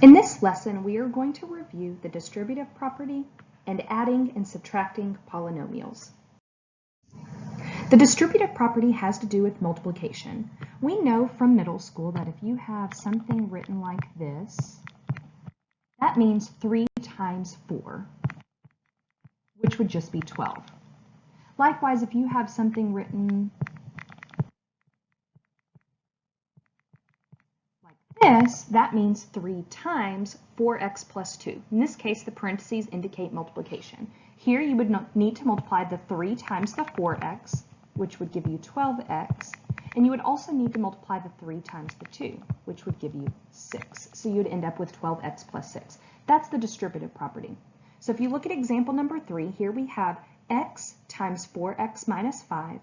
In this lesson, we are going to review the distributive property and adding and subtracting polynomials. The distributive property has to do with multiplication. We know from middle school that if you have something written like this, that means 3 times 4, which would just be 12. Likewise, if you have something written like this, that means 3 times 4x plus 2. In this case, the parentheses indicate multiplication. Here you would need to multiply the 3 times the 4x, which would give you 12x, and you would also need to multiply the 3 times the 2, which would give you 6. So you would end up with 12x plus 6. That's the distributive property. So if you look at example number 3, here we have x times 4x minus 5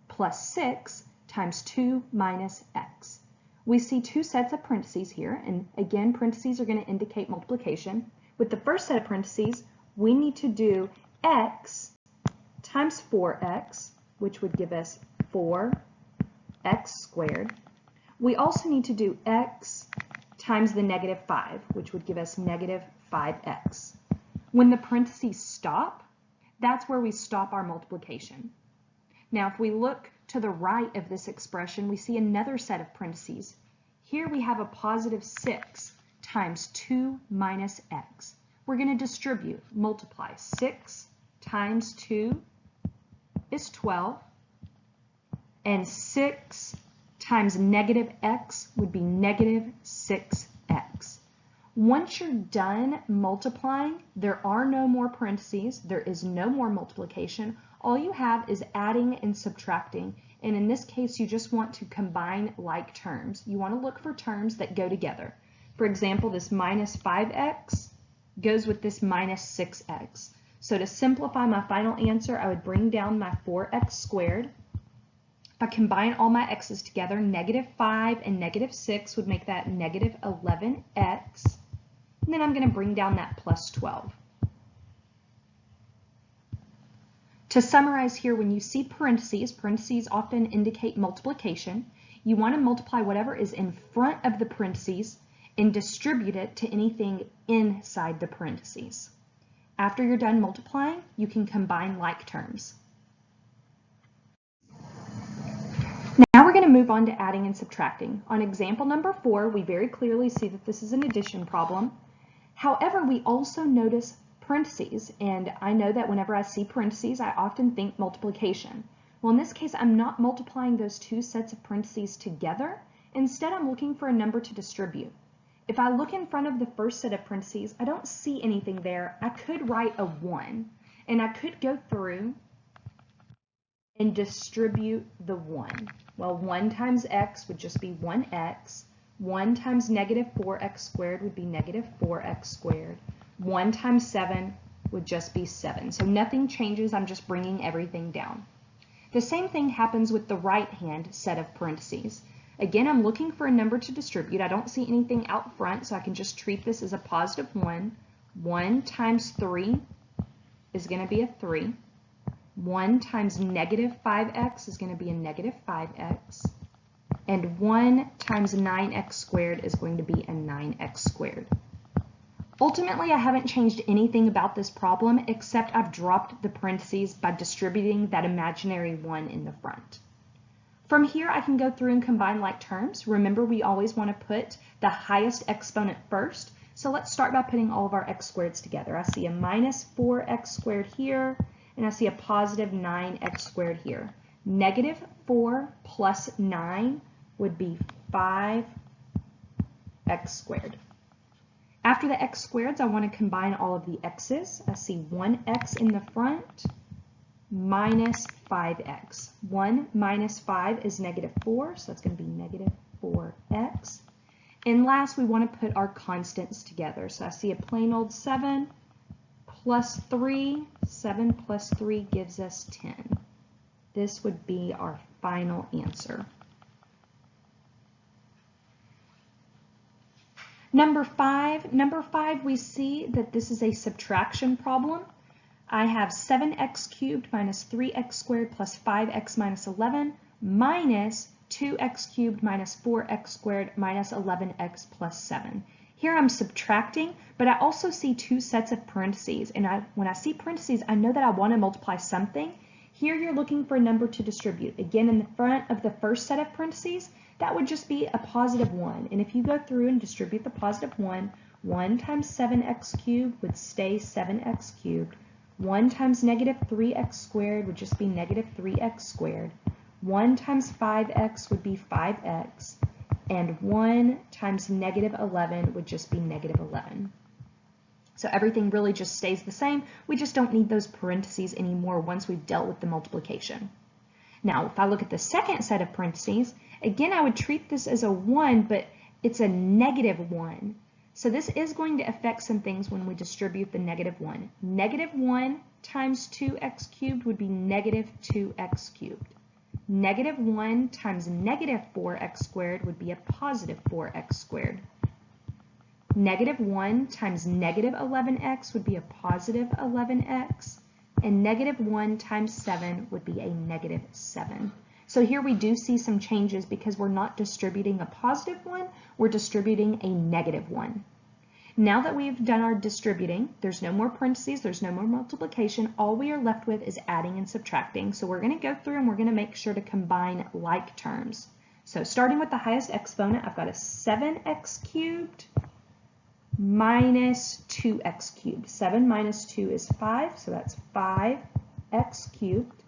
plus 6 times 2 minus x. We see two sets of parentheses here, and again, parentheses are going to indicate multiplication. With the first set of parentheses, we need to do x times 4x, which would give us 4x squared. We also need to do x times the negative 5, which would give us negative 5x. When the parentheses stop, that's where we stop our multiplication. Now, if we look to the right of this expression, we see another set of parentheses. Here we have a positive 6 times 2 minus x. We're going to distribute, multiply. 6 times 2 is 12, and 6 times negative x would be negative 6x. Once you're done multiplying, there are no more parentheses, there is no more multiplication. All you have is adding and subtracting, and in this case, you just want to combine like terms. You want to look for terms that go together. For example, this minus 5x goes with this minus 6x. So to simplify my final answer, I would bring down my 4x squared. If I combine all my x's together, negative 5 and negative 6 would make that negative 11x. And then I'm going to bring down that plus 12. To summarize here, when you see parentheses, parentheses often indicate multiplication. You want to multiply whatever is in front of the parentheses and distribute it to anything inside the parentheses. After you're done multiplying, you can combine like terms. Now we're going to move on to adding and subtracting. On example number 4, we very clearly see that this is an addition problem. However, we also notice parentheses, and I know that whenever I see parentheses, I often think multiplication. Well, in this case, I'm not multiplying those two sets of parentheses together. Instead, I'm looking for a number to distribute. If I look in front of the first set of parentheses, I don't see anything there. I could write a 1, and I could go through and distribute the 1. Well, 1 times x would just be 1x. 1 times negative 4x squared would be negative 4x squared. 1 times 7 would just be 7. So nothing changes, I'm just bringing everything down. The same thing happens with the right-hand set of parentheses. Again, I'm looking for a number to distribute. I don't see anything out front, so I can just treat this as a positive 1. 1 times 3 is going to be a 3. 1 times negative 5x is going to be a negative 5x. And 1 times 9x squared is going to be a 9x squared. Ultimately, I haven't changed anything about this problem except I've dropped the parentheses by distributing that imaginary 1 in the front. From here, I can go through and combine like terms. Remember, we always want to put the highest exponent first. So let's start by putting all of our x squareds together. I see a minus 4x squared here, and I see a positive 9x squared here. Negative 4 plus 9 would be 5x squared. After the x squareds, I want to combine all of the x's. I see 1x in the front minus 5x. 1 minus 5 is negative 4, so that's going to be negative 4x. And last, we want to put our constants together. So I see a plain old 7 plus 3. 7 plus 3 gives us 10. This would be our final answer. Number 5, we see that this is a subtraction problem. I have 7x cubed minus 3x squared plus 5x minus 11 minus 2x cubed minus 4x squared minus 11x plus 7. Here I'm subtracting, but I also see two sets of parentheses. And when I see parentheses, I know that I want to multiply something. Here you're looking for a number to distribute. Again, in the front of the first set of parentheses, that would just be a positive 1. And if you go through and distribute the positive 1, 1 times 7x cubed would stay 7x cubed. 1 times negative 3x squared would just be negative 3x squared. 1 times 5x would be 5x. And 1 times negative 11 would just be negative 11. So everything really just stays the same. We just don't need those parentheses anymore once we've dealt with the multiplication. Now, if I look at the second set of parentheses, again, I would treat this as a 1, but it's a negative 1. So this is going to affect some things when we distribute the negative 1. Negative 1 times 2x cubed would be negative 2x cubed. Negative 1 times negative 4x squared would be a positive 4x squared. Negative 1 times negative 11x would be a positive 11x. And negative 1 times 7 would be a negative 7. So here we do see some changes because we're not distributing a positive 1, we're distributing a negative 1. Now that we've done our distributing, there's no more parentheses, there's no more multiplication. All we are left with is adding and subtracting. So we're going to go through and we're going to make sure to combine like terms. So starting with the highest exponent, I've got a 7x cubed minus 2x cubed. 7 minus 2 is 5, so that's 5x cubed.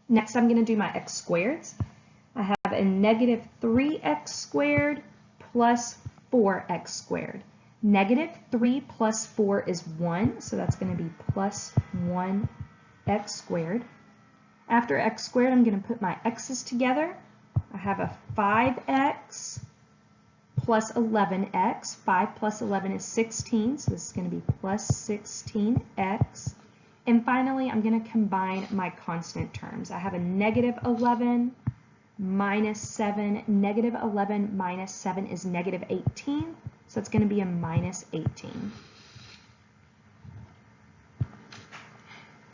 Next, I'm going to do my x squareds. I have a negative 3x squared plus 4x squared. Negative 3 plus 4 is 1, so that's going to be plus 1x squared. After x squared, I'm going to put my x's together. I have a 5x plus 11x. 5 plus 11 is 16, so this is going to be plus 16x. And finally, I'm going to combine my constant terms. I have a negative 11 minus 7. Negative 11 minus 7 is negative 18, so it's going to be a minus 18.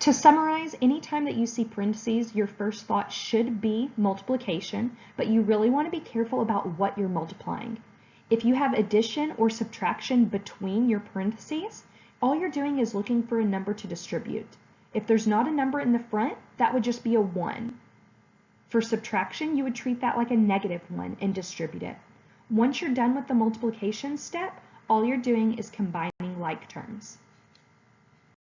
To summarize, anytime that you see parentheses, your first thought should be multiplication, but you really want to be careful about what you're multiplying. If you have addition or subtraction between your parentheses, all you're doing is looking for a number to distribute. If there's not a number in the front, that would just be a 1. For subtraction, you would treat that like a negative 1 and distribute it. Once you're done with the multiplication step, all you're doing is combining like terms.